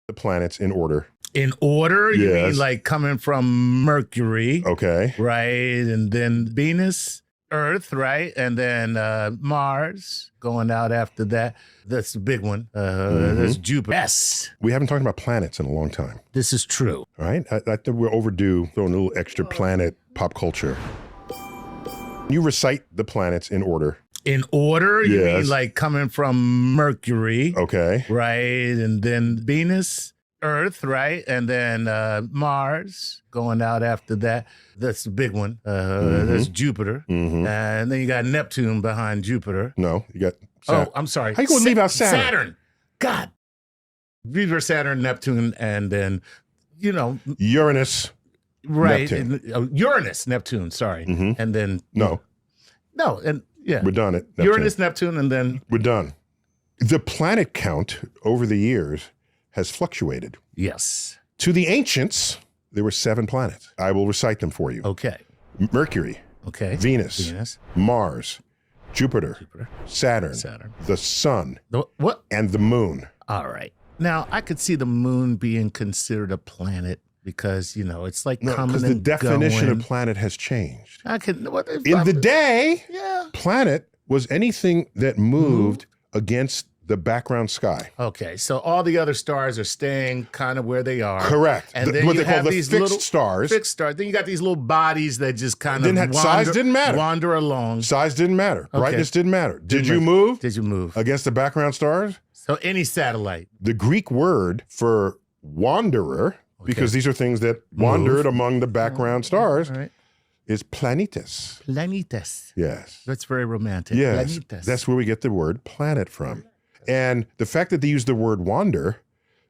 the planets in order. In order? You Yes. mean like coming from Mercury, Okay. right? And then Venus, Earth, right? And then Mars going out after that. That's the big one. That's Jupiter. Yes, We haven't talked about planets in a long time. this is true. All right. I think we're overdue throwing a little extra planet pop culture. You recite the planets in order. In order? You Yes. mean like coming from Mercury, Okay. right? And then Venus, Earth, right? And then Mars going out after that. That's the big one. That's Jupiter. And then you got Neptune behind Jupiter. No, you got. Oh, I'm sorry. How you gonna leave out Saturn? Saturn. God. Jupiter, Saturn, Neptune, and then, Uranus. right. Neptune. And, Uranus, Neptune, sorry. And then. No, And yeah. we're done. Neptune. Uranus, Neptune, and then. We're done. The planet count over the years has fluctuated. Yes. To the ancients, there were 7 planets. I will recite them for you. Okay. Mercury, Okay. Venus, Mars, Jupiter, Saturn, the sun, What? and the moon. All right. Now, I could see the moon being considered a planet because, it's like coming Because and the definition going. of planet has changed. I could. What if In the day, Yeah. planet was anything that moved against the background sky. Okay, so all the other stars are staying kind of where they are. Correct. And then What you they call have the these fixed little stars. Fixed stars. Then you got these little bodies that just kind Didn't of have- size didn't matter. Wander along. Size didn't matter. Okay. Brightness didn't matter. Did you matter. move Did you move? against the background stars? So any satellite. The Greek word for wanderer, because these are things that wandered among the background stars, All right. is planetes. Planetes. Yes. That's very romantic. Yes. Planetes. That's where we get the word planet from. And the fact that they use the word wander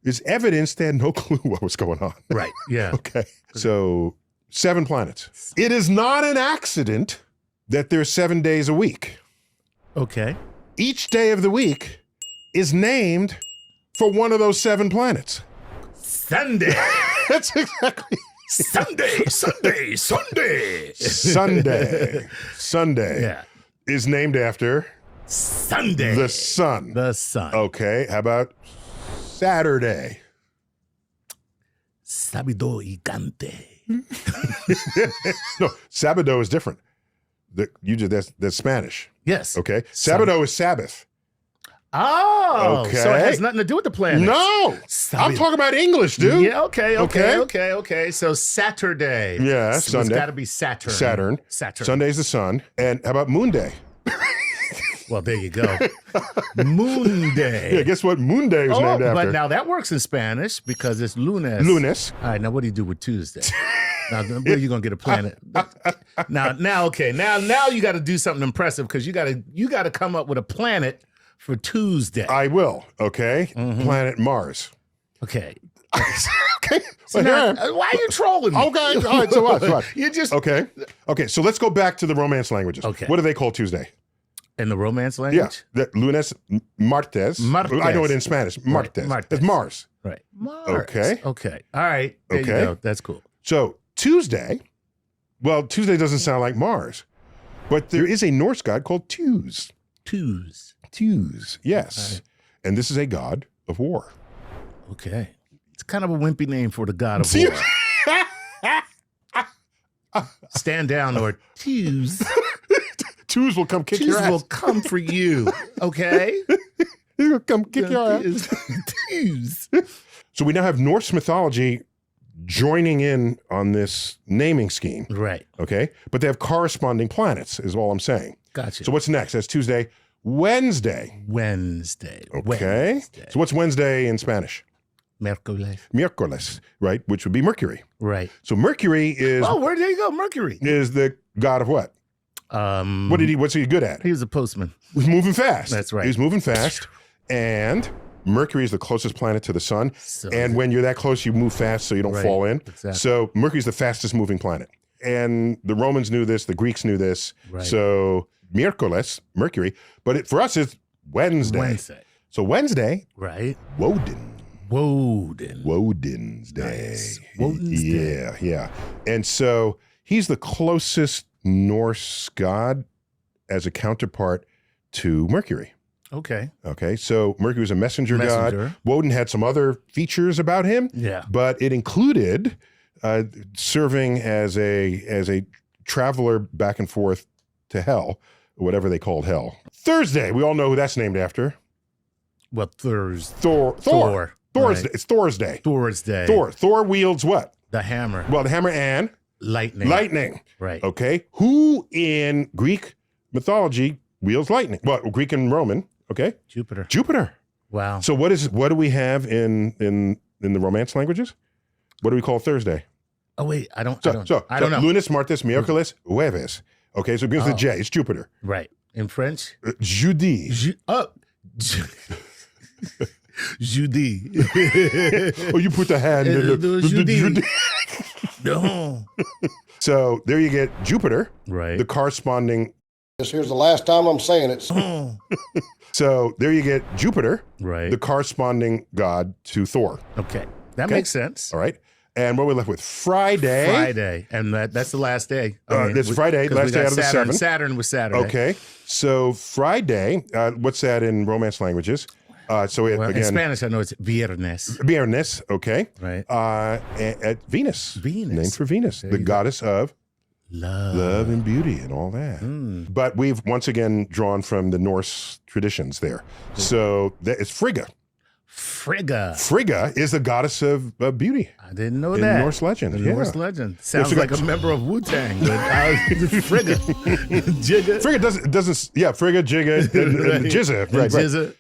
is evidence they had no clue what was going on. right. Yeah. Okay. So 7 planets. It is not an accident that there's 7 days a week. Okay. Each day of the week is named for one of those 7 planets. Sunday. That's exactly. Sunday. Sunday. Sunday. Sunday Yeah. is named after Sunday. the sun. The sun. Okay. How about Saturday? Sábado y gigante. No, Sabado is different. That's Spanish. Yes. Okay. Sabado is Sabbath. Oh, Okay. so it has nothing to do with the planet. No, I'm talking about English, dude. Yeah, okay. So Saturday. Yeah, It's Sunday. got to be Saturn. Saturn. Sunday's the sun. And how about Moon Day? Well, there you go. Moon Day. Yeah, guess what Moon Day was named after? But now that works in Spanish because it's lunes. Lunes. All right, now what do you do with Tuesday? Now, where are you gonna get a planet? Okay. Now you got to do something impressive because you got to come up with a planet for Tuesday. I will. Okay. Planet Mars. Okay. Okay. So now, why are you trolling me? Okay. All right. So what? You just Okay. Okay. So let's go back to the Romance languages. Okay. What do they call Tuesday? in the Romance Yeah. language. The lunes, martes. Martes. I know it in Spanish. Martes. Martes. It's Mars. Right. Mars. Okay. Okay. All right. There Okay. you go. That's cool. So Tuesday, well, Tuesday doesn't sound like Mars, but there is a Norse god called Tuz. Twos. Tuz, yes. Right. And this is a god of war. Okay. It's kind of a wimpy name for the god of See? war. Stand down or twos. Tuz will come kick your Twos ass. will come for you. Okay? He will come kick your ass. Twos. So we now have Norse mythology joining in on this naming scheme, Right. okay? But they have corresponding planets, is all I'm saying. Gotcha. So what's next? That's Tuesday. Wednesday. Wednesday. Okay. Wednesday. So what's Wednesday in Spanish? Miércoles. Miércoles, right? Which would be Mercury. Right. So Mercury is Oh, there you go. Mercury. the god of what? What's he good at? He was a postman. He's moving fast. That's right. He's moving fast. And Mercury is the closest planet to the sun. So- And when you're that close, you move fast so you don't Right. fall in. Exactly. So Mercury's the fastest moving planet. And the Romans knew this, the Greeks knew this. Right. So Miércoles, Mercury. But for us, it's Wednesday. Wednesday. So Wednesday, Right. Woden. Woden. Woden's Day. Nice. Woden's Day. Yeah. And so he's the closest Norse god as a counterpart to Mercury. Okay. Okay, so Mercury was a messenger god. Messenger. Woden had some other features about him, Yeah. but it included serving as a traveler back and forth to hell, whatever they called hell. Thursday, we all know who that's named after. Well, Thursday. Thor. Right. It's Thor's Day. Thor's Day. Thor wields what? The hammer. Well, the hammer and Lightning. lightning. Right. Okay, who in Greek mythology wields lightning? Well, Greek and Roman. Okay, Jupiter. Jupiter. Wow. So what do we have in the Romance languages? What do we call Thursday? Oh wait, I don't know. Lunes, martes, miércoles, jueves. Okay, so it begins with J. It's Jupiter. Right. In French? Jeudi. Jeudi. Oh, you put the hand in the Jeudi. No. So there you get Jupiter, Right. the corresponding. This here's the last time I'm saying it. Oh. So there you get Jupiter, Right. the corresponding god to Thor. Okay. That Okay. makes sense. All right. And what we left with Friday. Friday. And that's the last day. That's Friday, 'cause last we day got out of the Saturn. 7. Saturn was Saturday. Okay. So Friday, what's that in Romance languages? So it, Well, in again, Spanish, I know it's viernes. Viernes, okay. Right. At Venus. Venus. Named for Venus, the you go. goddess of Love. love and beauty and all that. Mm. But we've once again drawn from the Norse traditions there. So that is Frigga. Frigga. Frigga is the goddess of beauty I didn't know in that. Norse legend. The yeah. Norse legend. Sounds we got- like a member of Wu-Tang, but Frigga. Jigga. Frigga doesn't yeah, Frigga, Jigga, and Jizza. And Right, right. Jizza.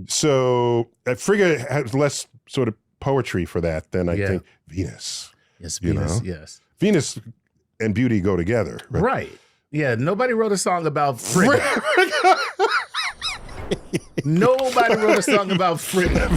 So Frigga has less sort of poetry for that than I Yeah. think Venus. Yes, You Venus, know? yes. Venus and beauty go together. Right. Yeah, nobody wrote a song about Frigga. Nobody wrote a song about Frigga.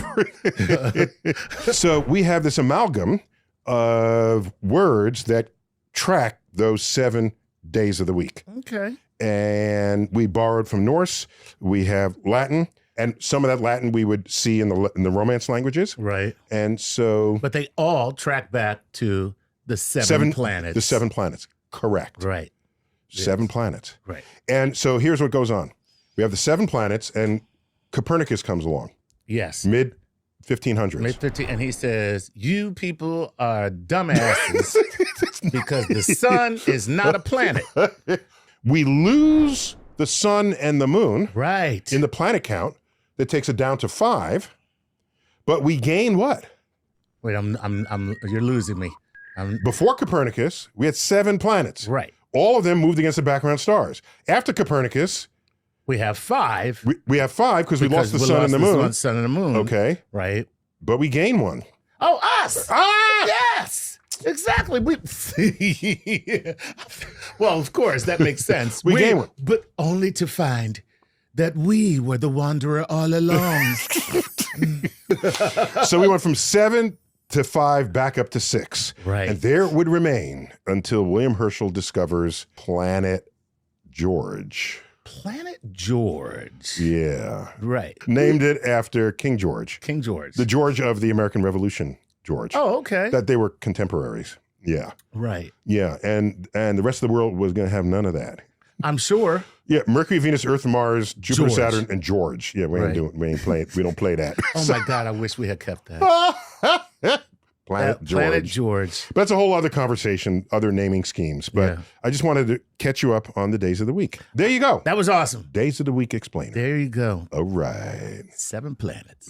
So we have this amalgam of words that track those 7 days of the week. Okay. And we borrowed from Norse. We have Latin, and some of that Latin we would see in the Romance languages. Right. And so But they all track back to the seven planets. the 7 planets. Correct. Right. 7 planets. Right. And so here's what goes on. We have the 7 planets, and Copernicus comes along, Yes. mid 1500s. Mid-15, and he says, "You people are dumbasses because the sun is not a planet." We lose the sun and the moon Right. in the planet count. That takes it down to 5, but we gain what? Wait, you're losing me. Before Copernicus, we had 7 planets. Right. All of them moved against the background stars. After Copernicus, We have 5. we have 5 because we lost the sun and the moon. Sun and the moon. Okay, Right. but we gain 1. Oh, us. Yes. Exactly. Well, of course, that makes sense. We gain one. But only to find that we were the wanderer all along. So we went from 7 to 5 back up to 6. Right. And there it would remain until William Herschel discovers Planet George. Planet George. Yeah. Right. Named it after King George, King George. the George of the American Revolution, George. Oh, okay. That they were contemporaries. Yeah. Right. Yeah. And the rest of the world was going to have none of that. I'm sure. Yeah, Mercury, Venus, Earth, Mars, Jupiter, George. Saturn, and George. Yeah, we don't play that. Oh my God, I wish we had kept that. Planet George. Planet George. But that's a whole other conversation, other naming schemes. But Yeah. I just wanted to catch you up on the days of the week. There you go. That was awesome. Days of the week explainer. There you go. All right. 7 planets.